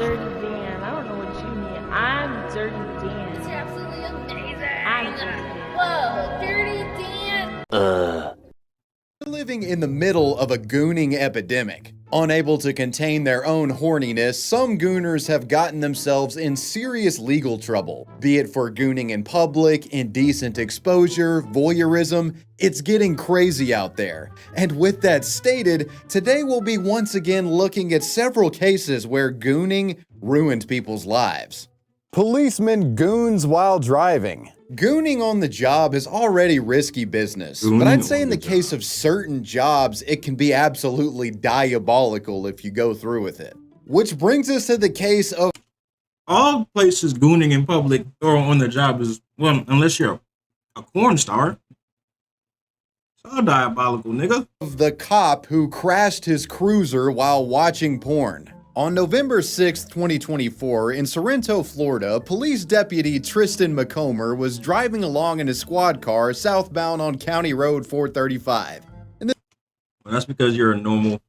Dirty Dan. I don't know what you mean. I'm Dirty Dan. It's absolutely amazing. I'm Dirty Dan. Whoa, Dirty Dan. We're living in the middle of a gooning epidemic. Unable to contain their own horniness, some gooners have gotten themselves in serious legal trouble. Be it for gooning in public, indecent exposure, voyeurism, it's getting crazy out there. And with that stated, today we'll be once again looking at several cases where gooning ruined people's lives. Policemen goons while driving. Gooning on the job is already risky business, but I'd say in the case of certain jobs, it can be absolutely diabolical if you go through with it. Which brings us to the case of all places gooning in public or on the job is, well, unless you're a porn star. It's all diabolical, nigga. the cop who crashed his cruiser while watching porn. On November 6, 2024, in Sorrento, Florida, police deputy Tristan McComber was driving along in his squad car southbound on County Road 435. Well, that's because you're a normal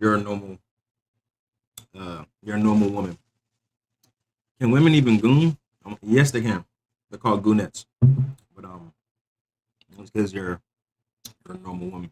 woman. Can women even goon? Yes, they can. They're called goonettes. But it's because you're a normal woman.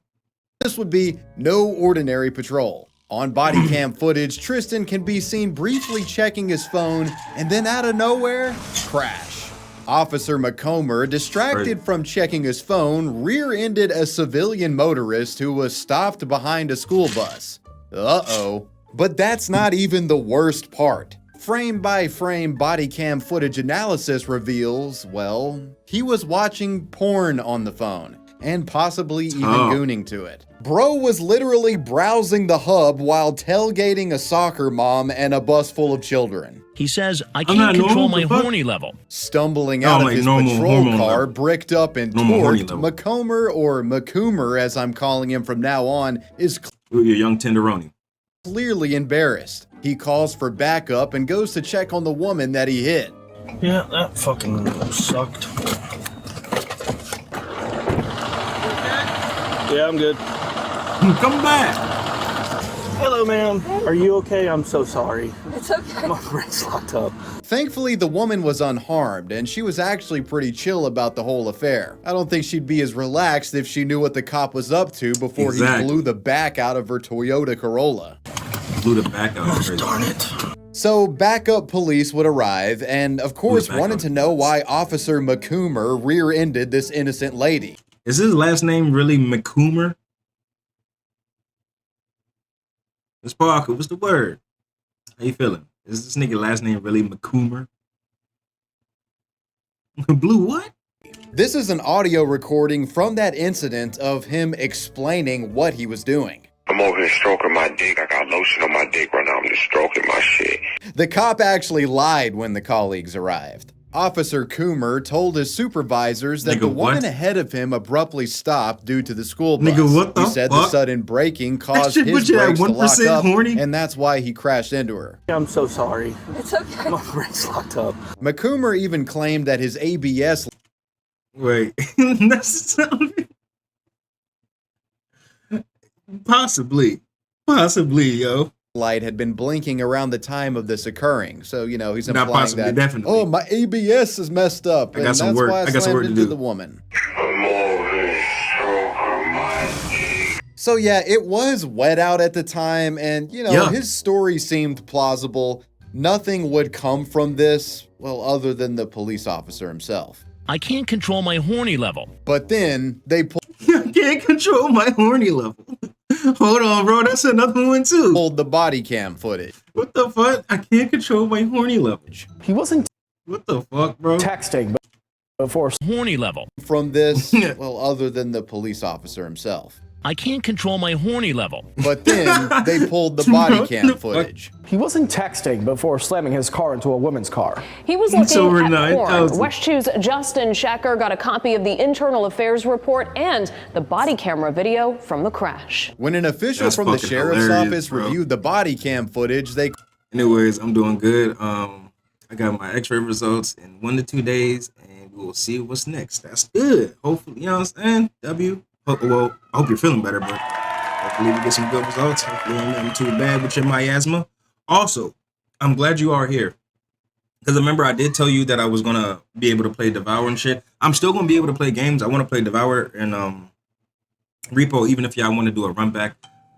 This would be no ordinary patrol. On body cam footage, Tristan can be seen briefly checking his phone and then out of nowhere, crash. Officer McComber, distracted from checking his phone, rear-ended a civilian motorist who was stopped behind a school bus. Uh-oh. But that's not even the worst part. Frame-by-frame body cam footage analysis reveals, well, he was watching porn on the phone, and possibly even gooning to it. Bro was literally browsing the hub while tailgating a soccer mom and a bus full of children. He says, I can't control my horny level. Stumbling out of his patrol car, bricked up and torqued, McComber, or McCoomer as I'm calling him from now on, is Your young tenderoni. clearly embarrassed. He calls for backup and goes to check on the woman that he hit. Yeah, that fucking sucked. Yeah, I'm good. Come back. Hello, ma'am. Are you okay? I'm so sorry. It's okay. My brain's locked up. Thankfully, the woman was unharmed, and she was actually pretty chill about the whole affair. I don't think she'd be as relaxed if she knew what the cop was up to before he blew the back out of her Toyota Corolla. Blew the back out. Oh, darn it. So backup police would arrive and, of course, wanted to know why Officer McCoomer rear-ended this innocent lady. Is his last name really McCoomer? Miss Parker, what's the word? How you feeling? Is this nigga last name really McCoomer? Blue what? This is an audio recording from that incident of him explaining what he was doing. I'm over here stroking my dick. I got lotion on my dick right now. I'm just stroking my shit. The cop actually lied when the colleagues arrived. Officer Coomer told his supervisors that the woman ahead of him abruptly stopped due to the school bus. He said the sudden braking caused his brakes to lock up, and that's why he crashed into her. I'm so sorry. It's okay. My brain's locked up. McCoomer even claimed that his ABS... Wait, possibly, yo. light had been blinking around the time of this occurring, so you know he's implying that. Definitely. Oh, my ABS is messed up, and that's why I slammed into the woman. I'm over here stroking my dick. So yeah, it was wet out at the time, and you know his story seemed plausible. Nothing would come from this, well, other than the police officer himself. I can't control my horny level. But then they I can't control my horny level. Hold on, bro. That's another one too. pulled the body cam footage. What the fuck? I can't control my horny level. He wasn't What the fuck, bro? texting before. Horny level. From this, well, other than the police officer himself. I can't control my horny level. But then they pulled the body cam footage. He wasn't texting before slamming his car into a woman's car. He was looking at porn. West 2's Justin Schecker got a copy of the internal affairs report and the body camera video from the crash. When an official from the sheriff's office reviewed the body cam footage, they... Anyways, I'm doing good. I got my x-ray results in 1 to 2 days, and we'll see what's next. That's good. Hopefully, you know what I'm saying? Well, I hope you're feeling better, but hopefully we get some good results. Hopefully ain't nothing too bad with your miasma. Also, I'm glad you are here. Because remember, I did tell you that I was going to be able to play Devour and shit. I'm still going to be able to play games. I want to play Devour and Repo, even if y'all want to do a run back.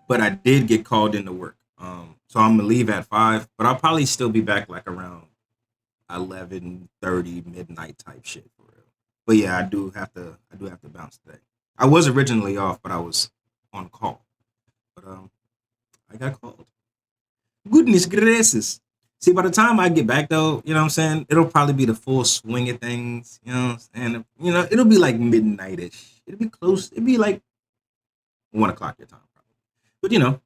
But I did get called into work. So I'm going to leave at 5. But I'll probably still be back like around 11:30 midnight type shit for real. But yeah, I do have to bounce today. I was originally off, but I was on call. But I got called. Goodness gracious. See, by the time I get back though, you know what I'm saying, it'll probably be the full swing of things, you know what I'm saying? You know, it'll be like midnight-ish. It'll be close. It'll be like 1 o'clock your time probably. But you know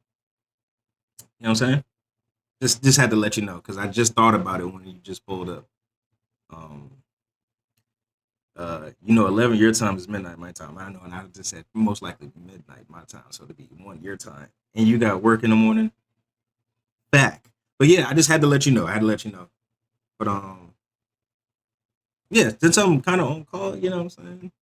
what I'm saying? Just had to let you know because I just thought about it when you just pulled up. 11 your time is midnight my time. I know, and I just said most likely midnight my time, so it'll be 1 your time. And you got work in the morning. Back, but yeah, I just had to let you know. But yeah, since I'm kind of on call, you know what I'm saying.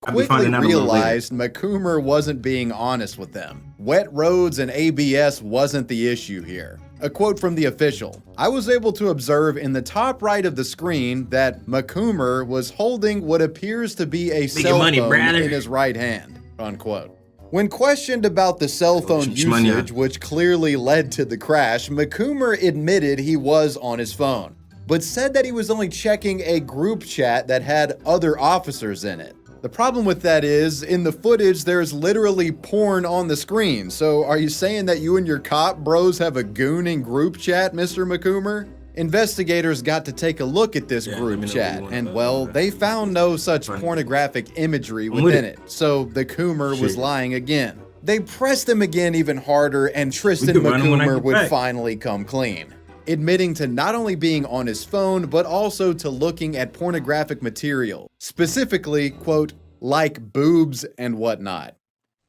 Quickly realized McCoomer wasn't being honest with them. Wet roads and ABS wasn't the issue here. A quote from the official: "I was able to observe in the top right of the screen that McCoomer was holding what appears to be a cell phone in his right hand," unquote. When questioned about the cell phone usage, which clearly led to the crash, McCoomer admitted he was on his phone, but said that he was only checking a group chat that had other officers in it. The problem with that is, in the footage, there's literally porn on the screen. So are you saying that you and your cop bros have a gooning group chat, Mr. McCoomer? Investigators got to take a look at this group chat, and well, they found no such pornographic imagery within it, so the Coomer was lying again. They pressed him again even harder, and Tristan McCoomer would finally come clean, admitting to not only being on his phone, but also to looking at pornographic material, specifically, quote, like boobs and whatnot.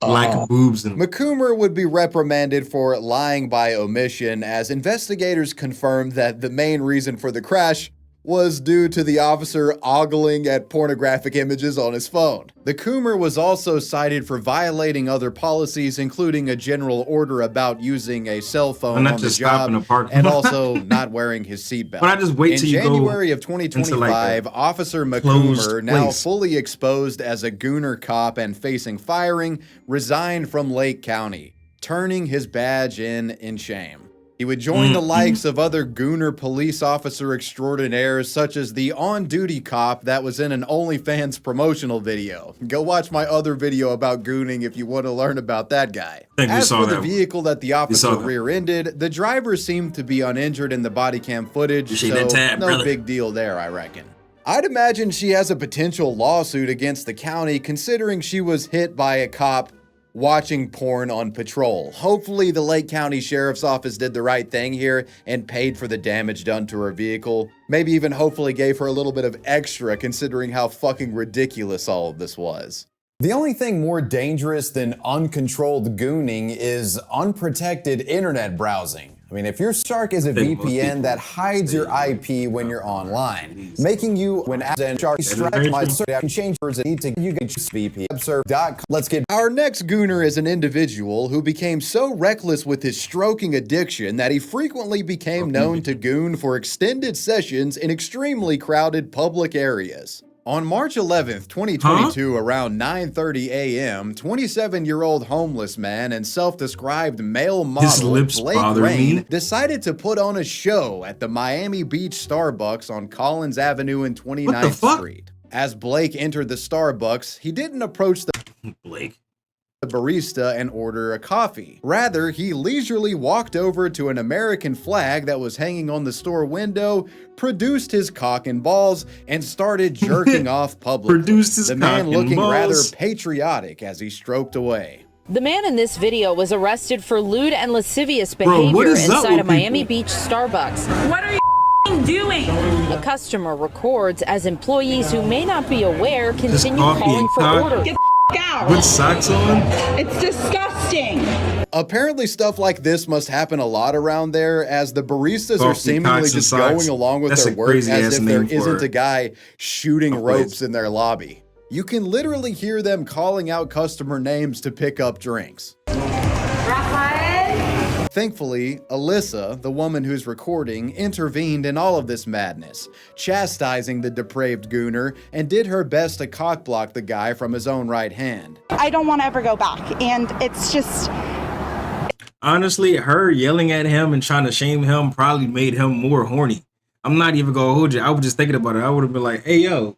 Like boobs and McCoomer would be reprimanded for lying by omission, as investigators confirmed that the main reason for the crash was due to the officer ogling at pornographic images on his phone. The Coomer was also cited for violating other policies, including a general order about using a cell phone on the job, and also not wearing his seatbelt. But I just wait till you go. In January of 2025, Officer McCoomer, now fully exposed as a gooner cop and facing firing, resigned from Lake County, turning his badge in shame. He would join the likes of other gooner police officer extraordinaires, such as the on-duty cop that was in an OnlyFans promotional video. Go watch my other video about gooning if you want to learn about that guy. As for the vehicle that the officer rear-ended, the driver seemed to be uninjured in the body cam footage, so no big deal there, I reckon. I'd imagine she has a potential lawsuit against the county, considering she was hit by a cop watching porn on patrol. Hopefully the Lake County Sheriff's Office did the right thing here and paid for the damage done to her vehicle. Maybe even hopefully gave her a little bit of extra, considering how fucking ridiculous all of this was. The only thing more dangerous than uncontrolled gooning is unprotected internet browsing. I mean, if your Shark is a VPN that hides your IP when you're online, making you, when Shark stretch my search change words need to you get VPN. Let's get. Our next gooner is an individual who became so reckless with his stroking addiction that he frequently became known to goon for extended sessions in extremely crowded public areas. On March 11th, 2022, around 9:30 a.m., 27-year-old homeless man and self-described male model Blake Rain decided to put on a show at the Miami Beach Starbucks on Collins Avenue and 29th Street. As Blake entered the Starbucks, he didn't approach the barista and order a coffee. Rather, he leisurely walked over to an American flag that was hanging on the store window, produced his cock and balls, and started jerking off publicly. The man looking rather patriotic as he stroked away. The man in this video was arrested for lewd and lascivious behavior inside a Miami Beach Starbucks. What are you doing? A customer records as employees who may not be aware continue calling for orders. Out. With socks on? It's disgusting. Apparently stuff like this must happen a lot around there, as the baristas are seemingly just going along with their work as if there isn't a guy shooting ropes in their lobby. You can literally hear them calling out customer names to pick up drinks. Raphael? Thankfully, Alyssa, the woman who's recording, intervened in all of this madness, chastising the depraved gooner and did her best to cockblock the guy from his own right hand. I don't want to ever go back, and it's just... Honestly, her yelling at him and trying to shame him probably made him more horny. I'm not even gonna hold you. I was just thinking about it. I would have been like, hey, yo,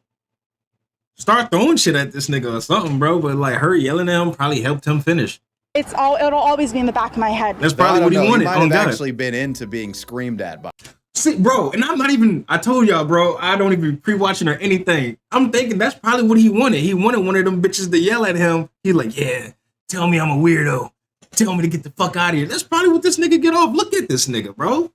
start throwing shit at this nigga or something, bro. But like her yelling at him probably helped him finish. It'll always be in the back of my head. That's probably what he wanted. He might have actually been into being screamed at by. See, bro, and I'm not even, I told y'all, bro, I don't even pre-watching or anything. I'm thinking that's probably what he wanted. He wanted one of them bitches to yell at him. He's like, yeah, tell me I'm a weirdo. Tell me to get the fuck out of here. That's probably what this nigga get off. Look at this nigga, bro.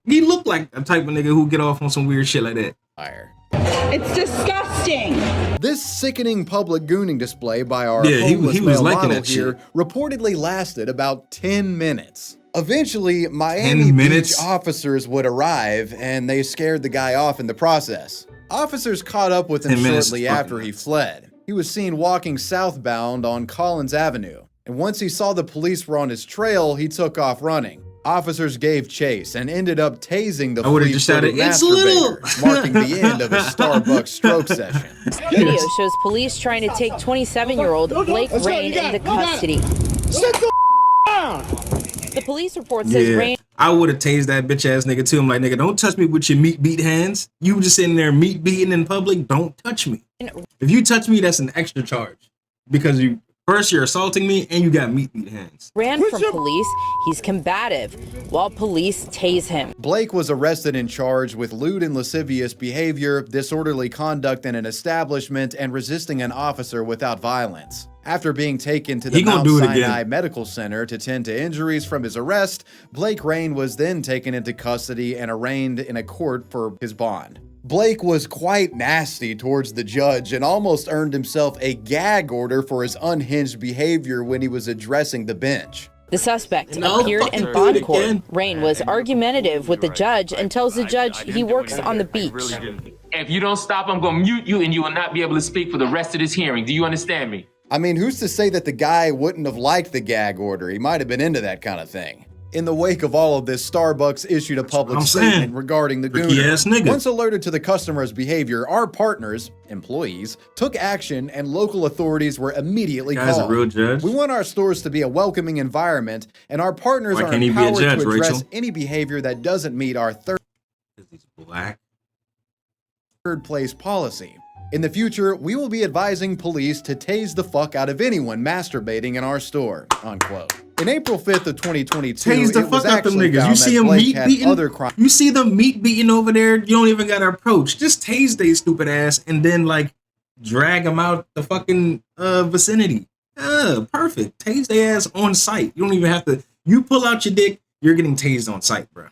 He looked like a type of nigga who get off on some weird shit like that. Fire. It's disgusting. This sickening public gooning display by our he homeless was male liking model that here shit. reportedly lasted about 10 minutes. Eventually, Miami Beach officers would arrive, and they scared the guy off in the process. Officers caught up with him shortly after he fled. He was seen walking southbound on Collins Avenue, and once he saw the police were on his trail, he took off running. Officers gave chase and ended up tasing the fleet-footed masturbator, marking the end of his Starbucks stroke session. Video shows police trying to take 27-year-old Blake Rain into custody. Sit the down. The police report says Rain... I would have tased that bitch ass nigga too. I'm like, nigga, don't touch me with your meat beat hands. You just sitting there meat beating in public. Don't touch me. If you touch me, that's an extra charge. Because first, you're assaulting me, and you got meat beat hands. Ran from police. He's combative, while police tase him. Blake was arrested and charged with lewd and lascivious behavior, disorderly conduct in an establishment, and resisting an officer without violence. After being taken to the Mount Sinai Medical Center to tend to injuries from his arrest, Blake Rain was then taken into custody and arraigned in a court for his bond. Blake was quite nasty towards the judge and almost earned himself a gag order for his unhinged behavior when he was addressing the bench. The suspect appeared in bond court. Rain was argumentative with the judge and tells the judge he works on the beach. If you don't stop, I'm going to mute you and you will not be able to speak for the rest of this hearing. Do you understand me? I mean, who's to say that the guy wouldn't have liked the gag order? He might have been into that kind of thing. In the wake of all of this, Starbucks issued a public statement regarding the gooner. Once alerted to the customer's behavior, our partners, employees, took action and local authorities were immediately called. A real judge. We want our stores to be a welcoming environment, and our partners are empowered to address any behavior that doesn't meet our third place policy. In the future, we will be advising police to tase the fuck out of anyone masturbating in our store, unquote. In April 5th of 2022, tase the fuck out them niggas. You see them meat beating? You see them meat beating over there? You don't even gotta approach. Just tase they stupid ass and then like drag them out the fucking vicinity. Perfect. Tase their ass on site. You don't even have to. You pull out your dick, you're getting tased on site, bro.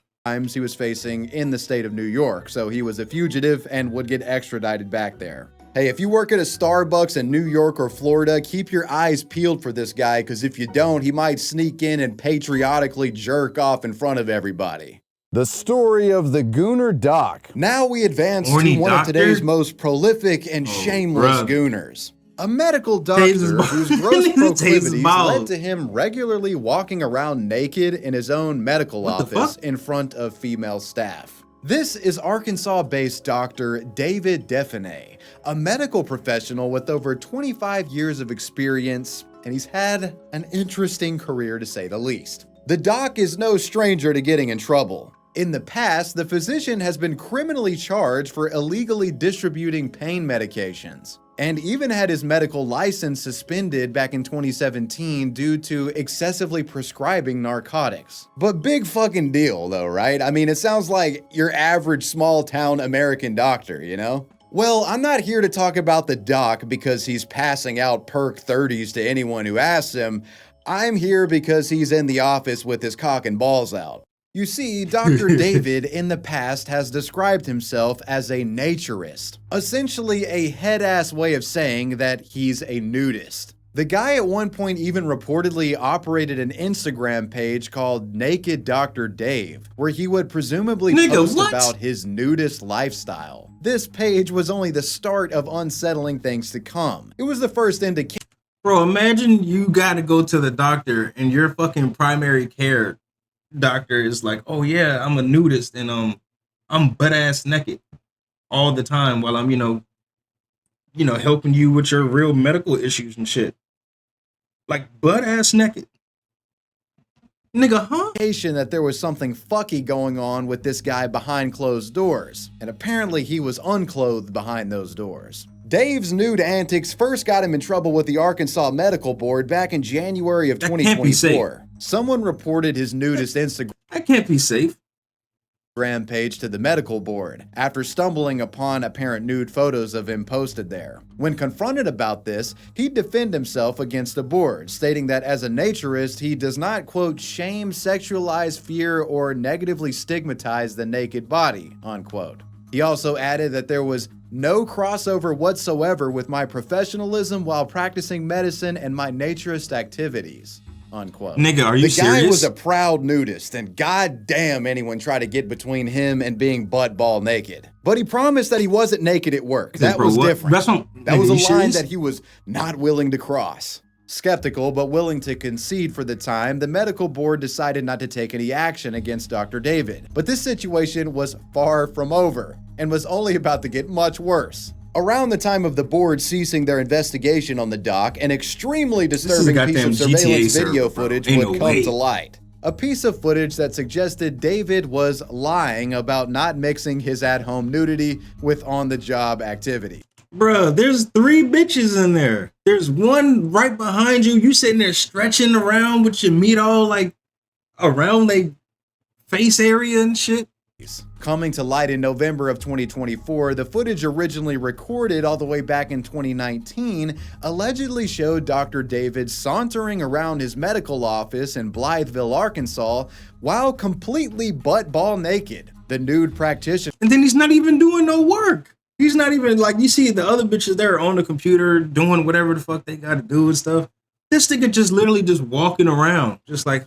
He was facing in the state of New York, so he was a fugitive and would get extradited back there. Hey, if you work at a Starbucks in New York or Florida, keep your eyes peeled for this guy, because if you don't, he might sneak in and patriotically jerk off in front of everybody. The story of the Gooner Doc. Now we advance to one of today's most prolific and shameless gooners. A medical doctor whose gross proclivities led to him regularly walking around naked in his own medical office in front of female staff. This is Arkansas-based Dr. David Define, a medical professional with over 25 years of experience, and he's had an interesting career to say the least. The doc is no stranger to getting in trouble. In the past, the physician has been criminally charged for illegally distributing pain medications, and even had his medical license suspended back in 2017 due to excessively prescribing narcotics. But big fucking deal though, right? I mean, it sounds like your average small town American doctor, you know? Well, I'm not here to talk about the doc because he's passing out perk 30s to anyone who asks him. I'm here because he's in the office with his cock and balls out. You see, Dr. David in the past has described himself as a naturist, essentially a head-ass way of saying that he's a nudist. The guy at one point even reportedly operated an Instagram page called Naked Dr. Dave, where he would presumably post about his nudist lifestyle. This page was only the start of unsettling things to come. It was the first indication. Bro, imagine you gotta go to the doctor and your fucking primary care doctor is like, oh yeah, I'm a nudist and I'm butt ass naked all the time while I'm, helping you with your real medical issues and shit. Like butt ass naked. Nigga, huh? That there was something fucky going on with this guy behind closed doors, and apparently he was unclothed behind those doors. Dave's nude antics first got him in trouble with the Arkansas Medical Board back in January of 2024. Someone reported his nudist Instagram. That can't be safe. Page to the medical board after stumbling upon apparent nude photos of him posted there. When confronted about this, he'd defend himself against the board, stating that as a naturist, he does not, quote, shame, sexualize, fear, or negatively stigmatize the naked body, unquote. He also added that there was no crossover whatsoever with my professionalism while practicing medicine and my naturist activities. Unquote. Nigga, are you serious? The guy was a proud nudist, and goddamn anyone tried to get between him and being butt ball naked. But he promised that he wasn't naked at work. That was different. That was a line that he was not willing to cross. Skeptical but willing to concede for the time, the medical board decided not to take any action against Dr. David. But this situation was far from over and was only about to get much worse. Around the time of the board ceasing their investigation on the doc, an extremely disturbing piece of surveillance video footage would come to light. A piece of footage that suggested David was lying about not mixing his at-home nudity with on-the-job activity. Bruh, there's 3 bitches in there. There's one right behind you. You sitting there stretching around with your meat all like around their face area and shit. Coming to light in November of 2024, the footage originally recorded all the way back in 2019 allegedly showed Dr. David sauntering around his medical office in Blytheville, Arkansas, while completely butt-ball naked. The nude practitioner. And then he's not even doing no work. He's not even, like, you see the other bitches there on the computer doing whatever the fuck they gotta do and stuff. This nigga just literally just walking around, just like,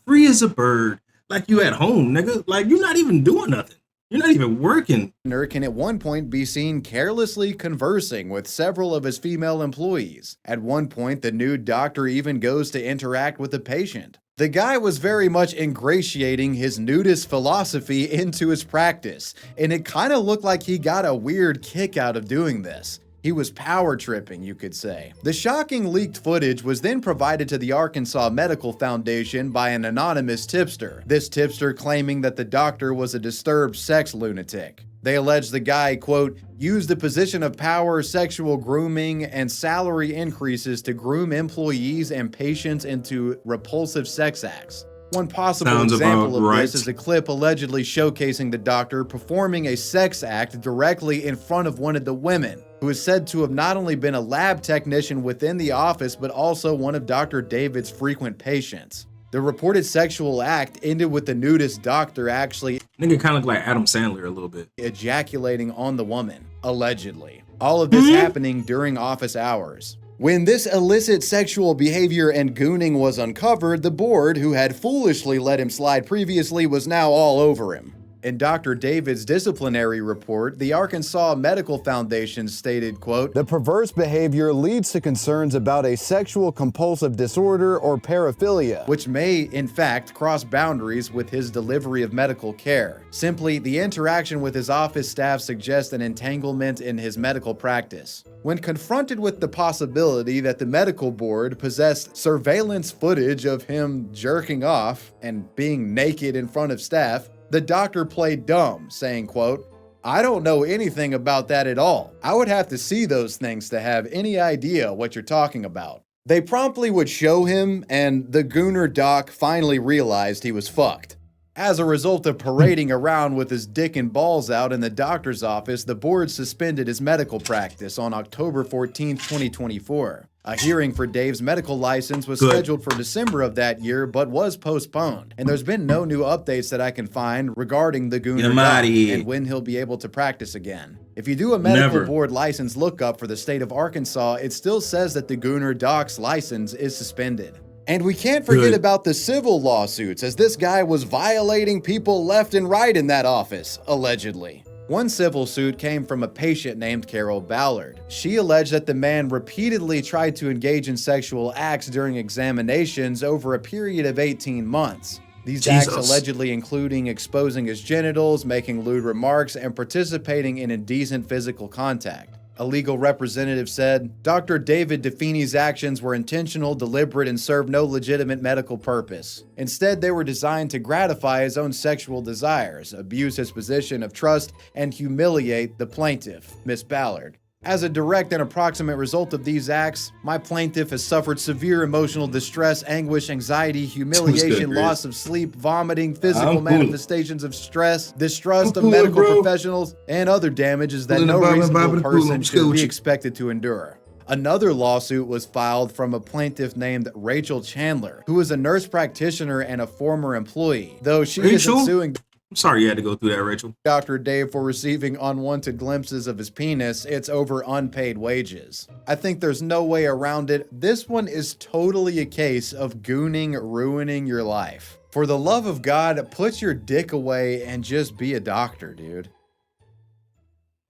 free as a bird. Like you at home, nigga. Like you're not even doing nothing. You're not even working. Can at one point be seen carelessly conversing with several of his female employees. At one point, the nude doctor even goes to interact with the patient. The guy was very much ingratiating his nudist philosophy into his practice, and it kind of looked like he got a weird kick out of doing this. He was power tripping, you could say. The shocking leaked footage was then provided to the Arkansas Medical Foundation by an anonymous tipster. This tipster claiming that the doctor was a disturbed sex lunatic. They alleged the guy, quote, used the position of power, sexual grooming, and salary increases to groom employees and patients into repulsive sex acts. One possible example of this is a clip allegedly showcasing the doctor performing a sex act directly in front of one of the women, who is said to have not only been a lab technician within the office, but also one of Dr. David's frequent patients. The reported sexual act ended with the nudist doctor actually nigga kind of like Adam Sandler a little bit, ejaculating on the woman, allegedly. All of this happening during office hours. When this illicit sexual behavior and gooning was uncovered, the board, who had foolishly let him slide previously, was now all over him. In Dr. David's disciplinary report, the Arkansas Medical Foundation stated, quote, the perverse behavior leads to concerns about a sexual compulsive disorder or paraphilia, which may, in fact, cross boundaries with his delivery of medical care. Simply, the interaction with his office staff suggests an entanglement in his medical practice. When confronted with the possibility that the medical board possessed surveillance footage of him jerking off and being naked in front of staff, the doctor played dumb, saying, quote, I don't know anything about that at all. I would have to see those things to have any idea what you're talking about. They promptly would show him, and the Gooner doc finally realized he was fucked. As a result of parading around with his dick and balls out in the doctor's office, the board suspended his medical practice on October 14, 2024. A hearing for Dave's medical license was scheduled for December of that year, but was postponed. And there's been no new updates that I can find regarding the Gooner doc and when he'll be able to practice again. If you do a medical board license lookup for the state of Arkansas, it still says that the Gooner doc's license is suspended. And we can't forget about the civil lawsuits, as this guy was violating people left and right in that office, allegedly. One civil suit came from a patient named Carol Ballard. She alleged that the man repeatedly tried to engage in sexual acts during examinations over a period of 18 months. These acts allegedly including exposing his genitals, making lewd remarks, and participating in indecent physical contact. A legal representative said, Dr. David Defini's actions were intentional, deliberate, and served no legitimate medical purpose. Instead, they were designed to gratify his own sexual desires, abuse his position of trust, and humiliate the plaintiff, Miss Ballard. As a direct and approximate result of these acts, my plaintiff has suffered severe emotional distress, anguish, anxiety, humiliation, loss of sleep, vomiting, physical manifestations of stress, distrust of medical professionals, and other damages that no reasonable person should be expected to endure. Another lawsuit was filed from a plaintiff named Rachel Chandler, who is a nurse practitioner and a former employee, though she isn't suing. I'm sorry you had to go through that, Rachel. Dr. Dave for receiving unwanted glimpses of his penis. It's over unpaid wages. I think there's no way around it. This one is totally a case of gooning ruining your life. For the love of God, put your dick away and just be a doctor, dude.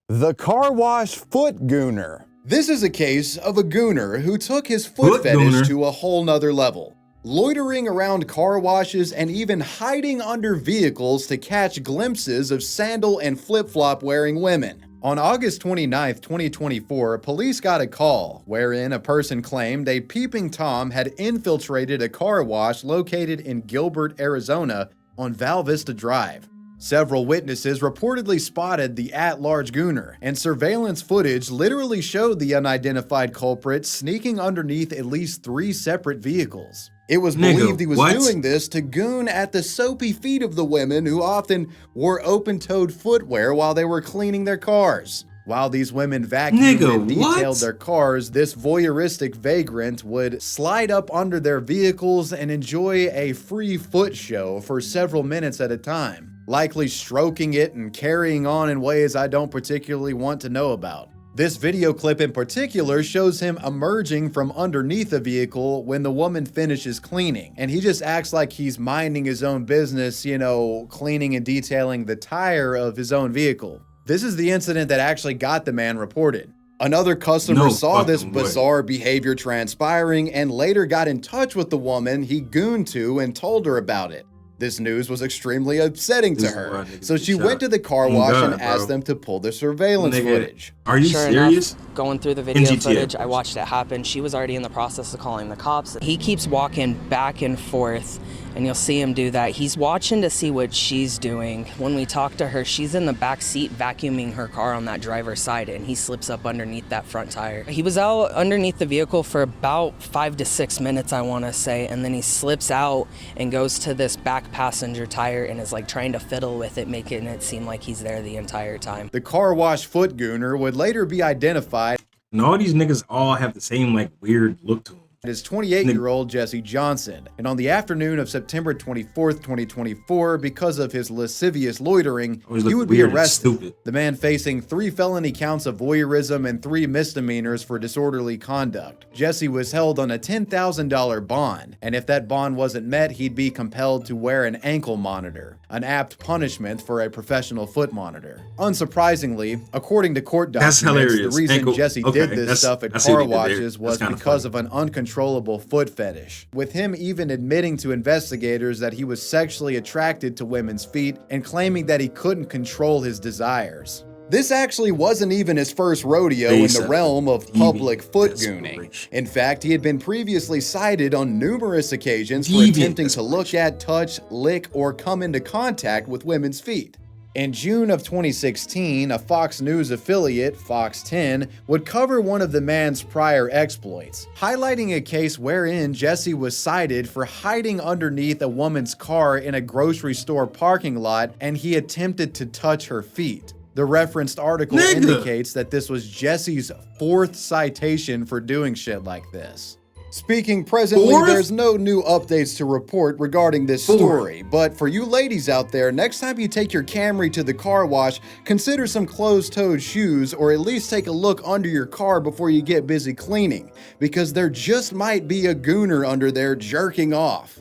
The car wash foot gooner. This is a case of a gooner who took his foot fetish to a whole nother level. Loitering around car washes and even hiding under vehicles to catch glimpses of sandal and flip-flop wearing women. On August 29, 2024, police got a call wherein a person claimed a peeping Tom had infiltrated a car wash located in Gilbert, Arizona on Val Vista Drive. Several witnesses reportedly spotted the at-large gooner, and surveillance footage literally showed the unidentified culprit sneaking underneath at least 3 separate vehicles. It was believed he was doing this to goon at the soapy feet of the women who often wore open-toed footwear while they were cleaning their cars. While these women vacuumed and detailed their cars, this voyeuristic vagrant would slide up under their vehicles and enjoy a free foot show for several minutes at a time, likely stroking it and carrying on in ways I don't particularly want to know about. This video clip in particular shows him emerging from underneath a vehicle when the woman finishes cleaning, and he just acts like he's minding his own business, you know, cleaning and detailing the tire of his own vehicle. This is the incident that actually got the man reported. Another customer saw this bizarre behavior transpiring and later got in touch with the woman he gooned to and told her about it. This news was extremely upsetting to her, so she went to the car wash and asked them to pull the surveillance footage. Are you serious? Enough, going through the video footage, I watched it happen. She was already in the process of calling the cops. He keeps walking back and forth, and you'll see him do that. He's watching to see what she's doing. When we talk to her, she's in the back seat vacuuming her car on that driver's side, and he slips up underneath that front tire. He was out underneath the vehicle for about 5 to 6 minutes, I want to say, and then he slips out and goes to this back passenger tire and is like trying to fiddle with it, making it seem like he's there the entire time. The car wash foot gooner would later be identified. And all these niggas all have the same like weird look to them. Is 28-year-old Jesse Johnson, and on the afternoon of September 24th, 2024, because of his lascivious loitering, he would be arrested. The man facing 3 felony counts of voyeurism and 3 misdemeanors for disorderly conduct. Jesse was held on a $10,000 bond, and if that bond wasn't met, he'd be compelled to wear an ankle monitor, an apt punishment for a professional foot monitor. Unsurprisingly, according to court documents, the reason Jesse did this stuff at car washes was because of an uncontrollable foot fetish, with him even admitting to investigators that he was sexually attracted to women's feet and claiming that he couldn't control his desires. This actually wasn't even his first rodeo in the realm of public foot gooning. In fact, he had been previously cited on numerous occasions for attempting to look at, touch, lick, or come into contact with women's feet. In June of 2016, a Fox News affiliate, Fox 10, would cover one of the man's prior exploits, highlighting a case wherein Jesse was cited for hiding underneath a woman's car in a grocery store parking lot and he attempted to touch her feet. The referenced article indicates that this was Jesse's 4th citation for doing shit like this. Speaking presently, there's no new updates to report regarding this story, but for you ladies out there, next time you take your Camry to the car wash, consider some closed-toed shoes or at least take a look under your car before you get busy cleaning, because there just might be a gooner under there jerking off.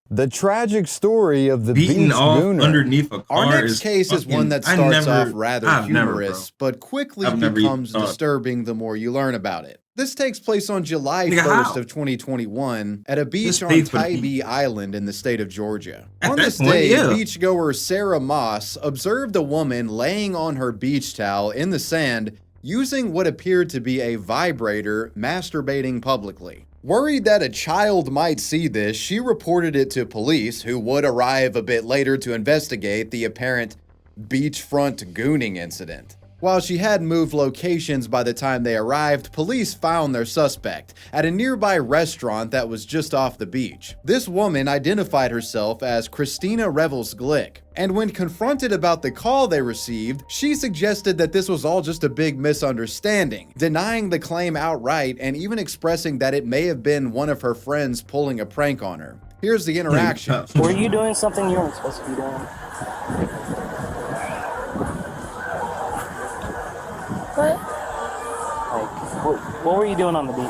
The tragic story of the beaten off gooner. Underneath a car. Our next case is one that starts off rather humorous, but quickly becomes disturbing the more you learn about it. This takes place on July 1st of 2021 at a beach on Tybee Island in the state of Georgia. On this day, beachgoer Sarah Moss observed a woman laying on her beach towel in the sand using what appeared to be a vibrator, masturbating publicly. Worried that a child might see this, she reported it to police, who would arrive a bit later to investigate the apparent beachfront gooning incident. While she had moved locations by the time they arrived, police found their suspect at a nearby restaurant that was just off the beach. This woman identified herself as Christina Revels Glick, and when confronted about the call they received, she suggested that this was all just a big misunderstanding, denying the claim outright and even expressing that it may have been one of her friends pulling a prank on her. Here's the interaction. Were you doing something you weren't supposed to be doing? What? Like, what were you doing on the beach?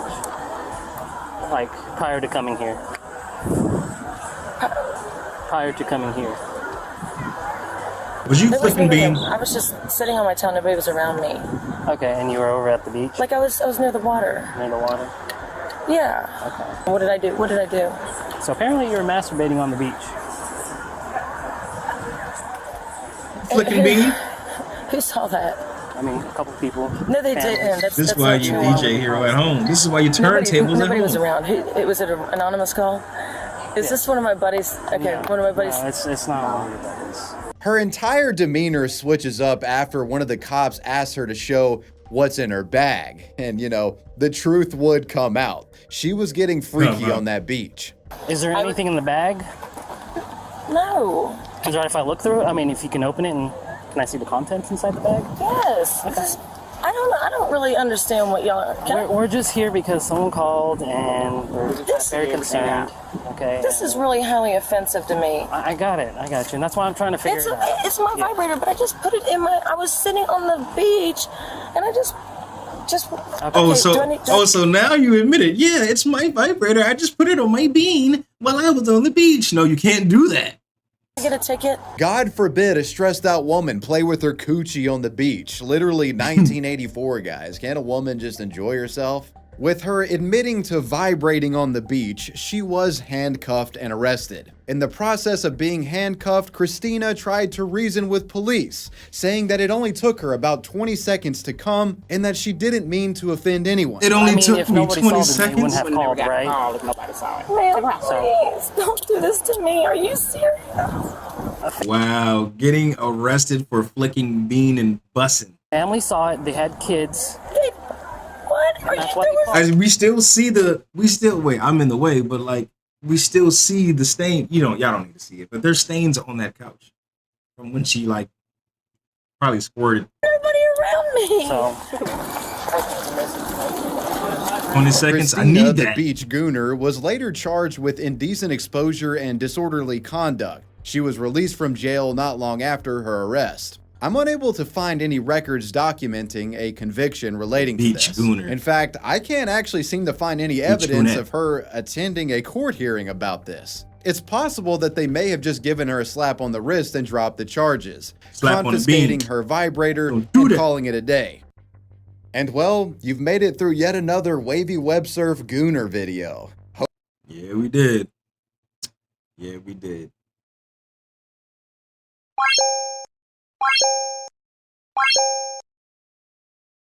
Like, prior to coming here? Prior to coming here. Was you flicking beans? I was just sitting on my towel, nobody was around me. Okay, and you were over at the beach? Like, I was near the water. Near the water? Yeah. Okay. What did I do? What did I do? So apparently you were masturbating on the beach. Flicking beans? Who saw that? I mean, a couple people. No, they didn't. This is why you DJ Hero at home. This is why you turntables at home. Nobody was around. It was an anonymous call. Is this one of my buddies? Okay, one of my buddies. No, it's not one of your buddies. Her entire demeanor switches up after one of the cops asks her to show what's in her bag. And, you know, the truth would come out. She was getting freaky on that beach. Is there anything in the bag? No. Is it right if I look through it? I mean, if you can open it and can I see the contents inside the bag? Yes. Okay. I don't really understand what y'all are. We're just here because someone called and we're very concerned. Okay. This is really highly offensive to me. I got it. I got you. And that's why I'm trying to figure it out. It's my vibrator, but I just put it in my. I was sitting on the beach, and I just. Okay, so now you admit it. Yeah, it's my vibrator. I just put it on my bean while I was on the beach. No, you can't do that. Get a ticket. God forbid a stressed out woman play with her coochie on the beach. Literally 1984, guys. Can't a woman just enjoy herself? With her admitting to vibrating on the beach, she was handcuffed and arrested. In the process of being handcuffed, Christina tried to reason with police, saying that it only took her about 20 seconds to come and that she didn't mean to offend anyone. It only took me 20 seconds. You wouldn't have called, right? Nobody saw it. Man, please, don't do this to me. Are you serious? Wow, getting arrested for flicking bean and bussing. Family saw it. They had kids. What? Are you we still see wait, I'm in the way, but like we still see the stain. Y'all don't need to see it, but there's stains on that couch from when she like probably squirted. Nobody around me. So 20 seconds. Christina, I need that. The beach gooner was later charged with indecent exposure and disorderly conduct. She was released from jail not long after her arrest. I'm unable to find any records documenting a conviction relating to this. Gooner. In fact, I can't actually seem to find any evidence of her attending a court hearing about this. It's possible that they may have just given her a slap on the wrist and dropped the charges, confiscating her vibrator and calling it a day. And well, you've made it through yet another wavy web surf gooner video. Yeah, we did. Yeah, we did.